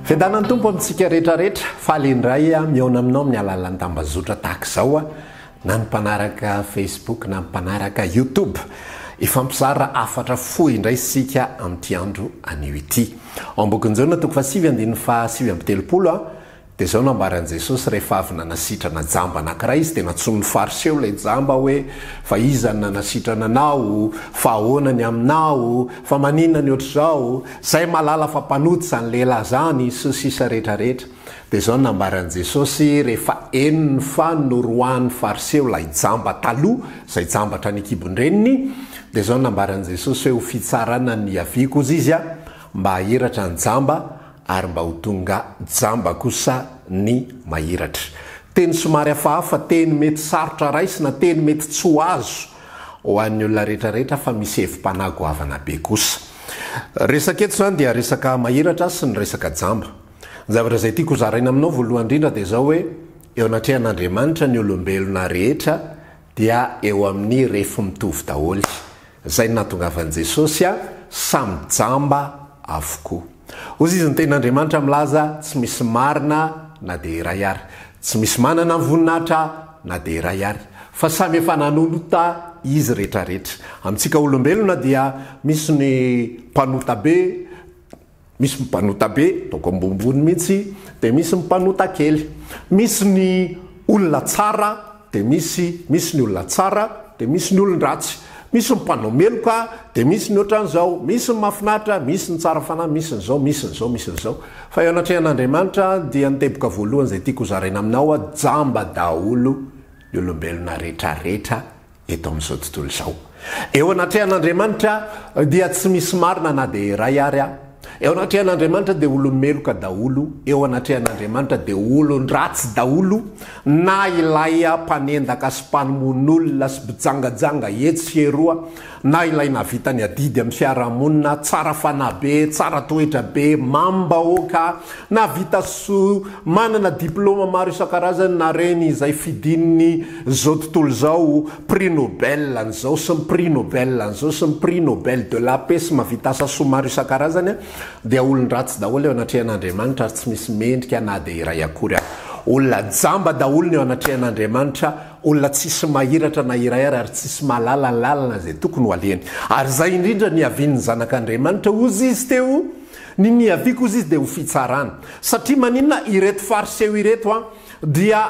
Fiadanany tompo amintsika rehetrarehetra faly indray miaona aminao amin'ny alalan'ny tambazotra tahaka izao na ny mpanaraka Facebook na ny mpanaraka YouTube. Ifampizara afatra fohy indray sika amin'ity andro anio ity. Ambokin'izao na toko fasivy andiny fa sivy amby telopolo dia izao nambaran'i Jesosy rehefa avy nanasitrana jamba anankiray izy dia natsony fariseo ilay jamba hoe fa iza ny nanasitrana anao, fa ahoana ny aminao, fa maninona ny ohatr'izao, zay malala fa mpanoty zany lehilahy zany sy sisa rehetrarehetra. Dia izao nambaran'i Jesosy rehefa eniny fa norohan'ny fariseo ilay jamba taloha, izay jambatra ny akibon-dreniny. Dia izao nambaran'i Jesosy hoe ho fitsarana ny aviko izy mba hahiratra ny jamba ary mba ho tonga jamba kosa ny mahiratra. Teny somary hafahafa, teny mety sarotra raisina, teny mety tsy ho azo ho an'ny olona rehetrarehetra fa misy hevim-panahy goavana be kosa. Resaka eto zany dia resaka mahiratra sy ny resaka jamba. Ny zavatra izay tiako zaraina aminao voalohany indrindra dia izao hoe eo anatrehan'Andriamanitra ny olombelona rehetra dia eo amin'ny refo mitovy daholo. Izay nahatongavan'i Jesosy samy jamba avokoa. Ozy izy ny ten'Andriamanitra milaza tsy misy marina na dia iray ary, tsy misy manana ny voninahitra na dia iray ary, fa samy efa nanolota izy rehetrarehetra. Amintsika olombelona dia misy ny mpanota be, misy mpanota be toko ambombony mihitsy, dia misy mpanota kely. Misy ny olona tsara dia misy ny olona tsara dia misy ny olon-dratsy. Misy ny mpanao meloka dia misy ny ohatran'izao, misy ny mahafinaritra, misy ny tsara fanahy, misy n'izao, misy n'izao, misy n'izao. Fa eo anatrehan'Andriamanitra dia niteboka voalohany izay tiako zaraina aminao jamba daholo ny olombelona rehetrarehetra eto amin'izao tontolo izao. Eo anatrehan'Andriamanitra dia tsy misy marina na dia iray ary eo anatrehan'Andriamanitra dia olomeloka daholo, eo anatrehan'Andriamanitra dia olon-dratsy daholo, na ilay mpanendaka sy mpanomon'olona sy bijangajanga etsy eroa, na ilay navita ny adidy amin'ny fiarahamonina, tsara fanahy be, tsara toetra be, mambahoaka, na vita manana diplôma maro isan-karazany na reny izay fidininy zao tontolo zao prix Nobel n'izao sy ny prix Nobel n'izao sy ny prix Nobel de la paix sy mahavita asa soa maro isan-karazany dia olon-dratsy daholo eo anatrehan'Andriamanitra, tsy misy mendrika na dia iray akory. Olona jamba daholo eo anatrehan'Andriamanitra, olona tsisy mahiratra na iray ary tsisy malala ny lalana zay tokony ho aleny. Ary zay indrindra niavian'ny zanak'Andriamanitra ozy izy teo, ny niaviko ozy izy dia ho fitsarana. Satria maninona ireto fariseo ireto dia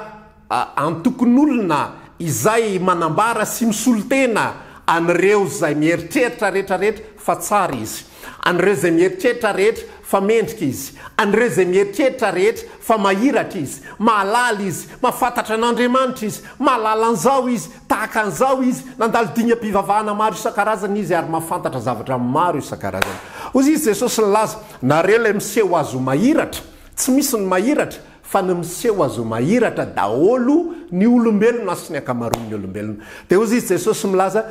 antokon'olona izay manambara sy misolotena an'ireo zay mieritreritra rehetrarehetra fa tsara izy, an'ireo zay mieritreritra rehetra fa mendrika izy, an'ireo zay mieritreritra rehetra fa mahiratra izy, mahalala izy, mahafantatra an'Andriamanitra izy, mahalala an'izao izy, tahaka an'izao izy, nandalo dingam-pivavahana maro isan-karazany izy ary mahafantatra zavatra maro isan-karazany. Ozy izy Jesosy nilaza, nareo ilay miseho azo mahiratra, tsy misy ny mahiratra fa ny miseho azo mahiratra daholo ny olombelona sy ny akamaroan'ny olombelona. Dia ozy izy Jesosy milaza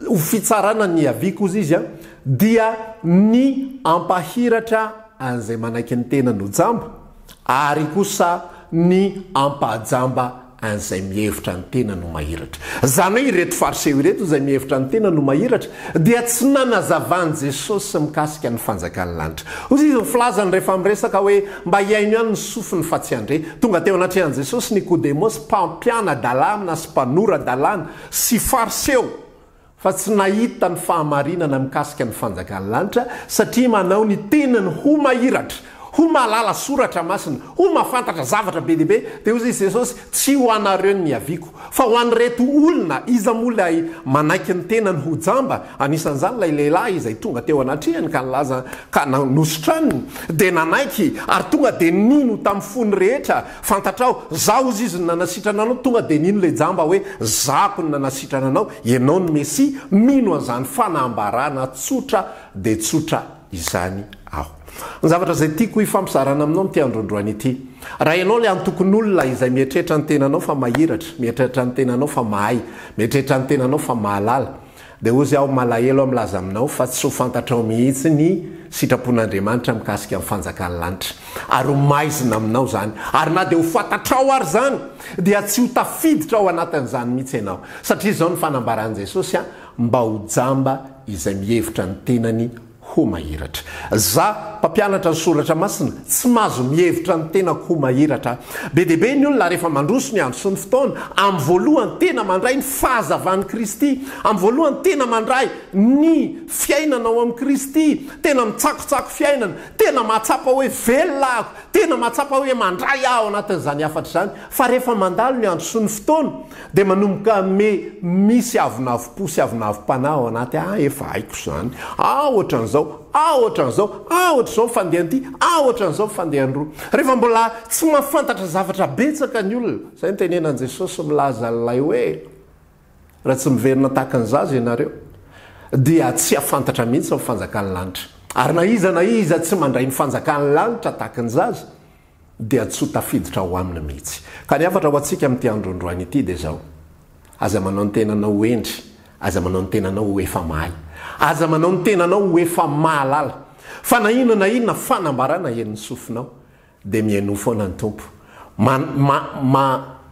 ho fitsarana ny aviko ozy izy dia ny ampahiratra an'izay manaiky ny tenany ho jamba ary kosa ny ampahajamba an'izay mihevitra ny tenany ho mahiratra. Zany hoe ireto fariseo ireto izay mihevitra ny tenany ho mahiratra dia tsy nanazavan'i Jesosy mikasika ny fanjakan'ny lanitra. Ozy izy filazany rehefa miresaka hoe mba hiaino ihany ny sofiny fa tsy andre, tonga teo anatrehan'i Jesosy Nikodemosy, mpampiana-dalàna sy mpanora-dalàna sy fariseo, fa tsy nahita ny fahamarinana mikasika ny fanjakan'ny lanitra satria manao ny tenany ho mahiratra, ho mahalala soratra masina, ho mahafantatra zavatra be dehibe. Dia ozy izy Jesosy tsy ho anareo ny aviko fa ho an'ireto olona iza moa ilay manaiky ny tenany ho jamba. Anisan'izany ilay lehilahy izay tonga teo anatrehany ka nilaza ka nanosotraniny dia nanaiky ary tonga dia nino tamin'ny fony rehetra, fantatrao zaho ozy izy ny nanasitrana anao, tonga dia nino ilay jamba hoe zako ny nanasitrana anao, ianao ny Mesi, mino an'izany fanambarana tsotra dia tsotra izany aho. Ny zavatra izay tiako hifampizarana aminao amin'ity androandroany ity, raha ianao ilay antokon'olona izay mieritreritra ny tenanao fa mahiratra, mieritreritra ny tenanao fa mahay, mieritreritra ny tenanao fa mahalala, dia ozy aho malahelo milaza aminao fa tsy ho fantatrao mihitsy ny sitrapon'Andriamanitra mikasika amin'ny fanjakan'ny lanitra, ary ho maizina aminao zany, ary na dia ho fantatrao ary zany dia tsy ho tafiditra ao anatin'izany mihitsy ianao. Satria izao ny fanambaran'i Jesosy mba ho jamba izay mihevitra ny tenany ho mahiratra. Za mpampianatra ny soratra masina tsy mahazo mihevitra ny tena koa mahiratra be deaibe ny olona rehefa mandroso ny andro sy ny fotoana amin'ny voalohany tena mandray ny fahazavan'i Kristy, amin'ny voalohany tena mandray ny fiainana ao amin'ny Kristy, tena mitsakotsako fiainana, tena mahatsapa hoe velona ako, tena mahatsapa hoe mandray aho anatin'izany afatra izany. Fa rehefa mandalo ny andro sy ny fotoana dia manomboka misy avonavo-po sy avonavo-panahy ao anaty efa haiko izany, ohatran'izao, ohatran'izao, ohatran'izao fandehan'ity, ohatran'izao fandehan'roa. Rehefa mbola tsy mahafantatra zavatra betsaka ny olona, izay ny tenenan'i Jesosy milaza ilay hoe raha tsy miverina tahaka ny zaza ianareo dia tsy hafantatra mihitsy ny fanjakan'ny lanitra. Ary na iza tsy mandray ny fanjakan'ny lanitra tahaka ny zaza dia tsy ho tafiditra ho aminy mihitsy. Ka ny afatra ho antsika amin'ity androandroany ity dia izao: aza manao ny tenanao endry, aza manao ny tenanao ho efa mahay, aza manao ny tenanao ho efa mahalala, fa na inona fanambarana hen'ny sofinao dia mihaino foana ny tompo,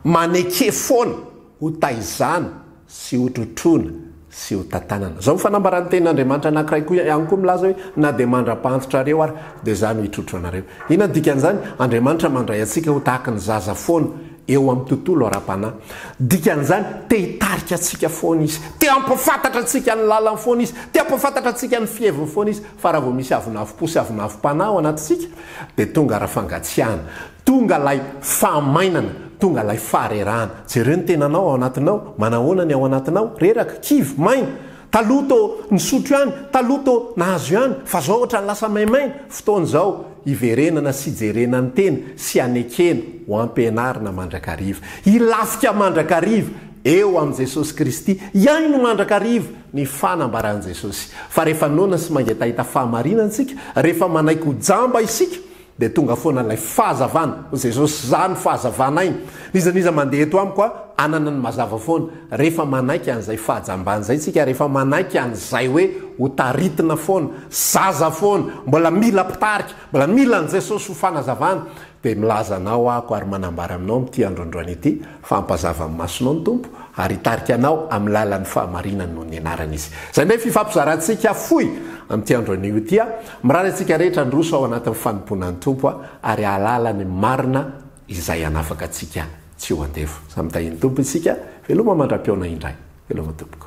maneke foana ho taizana sy ho trotrona sy ho tantanana. Zao fanambarany ten'Andriamanitra anankiray koa ihany koa milaza hoe na dia mandra-pantotrareo ary dia izany ho hitrotro anareo. Inona dikan'izany? Andriamanitra mandray antsika ho tahaka ny zaza foana eo amin'ny tontolo ara-panahy. Dikan'izany te hitarika antsika foana izy, te hampafantatra antsika ny lalany foana izy, te hampafantatra antsika ny fieviny foana izy. Fa raha vao misy avonavo-po sy avonavo-panahy ao anatintsika dia tonga rafangatsiahana, tonga lay fahamainana, tonga lay faharerahana. Jereo ny tenanao ao anatinao, manahoana ny ao anatinao, reraka, kivy, maina. Taloto ny sotro ihany, taloto nahazo ihany, fa zao ohatra ny lasa maimaina. Fotoan'izao iverenana sy ijerenany tena sy anekena ho ampianarina mandrakariva, ilafika mandrakariva eo amin'i Jesosy Kristy, ihany no mandrakariva ny fanambaran'i Jesosy. Fa rehefa nona sy mangetahita fahamarinana isika, rehefa manaiky ho jamba isika, dia tonga foana ilay fahazavana. Jesosy zany fahazavana iny. Nizaniza mandeha eto amiko anana ny mazava foana rehefa manaiky an'izay fahajambana izay tsika, rehefa manaiky an'izay hoe ho taritina foana, zaza foana, mbola mila pitarika, mbola mila an' Jesosy ho fanazavana, dia milaza anao ako ary manambara aminao amin'ity androandroany ity fa hampazava amin'ny masonao ny tompo ary hitarika anao amin'ny lalan'ny fahamarinany noho ny anarana izy. Izay ndray fifampizarantsika fohy amin'ity androan'io ity, mirary antsika rehetra androso ao anatin'ny fanomponan'ny tompo ary halala ny marina izay anafaka antsika tsy ho andevo. Samy tahiny tompo isika, veloma mandra-piaona indray. Veloma tompoko.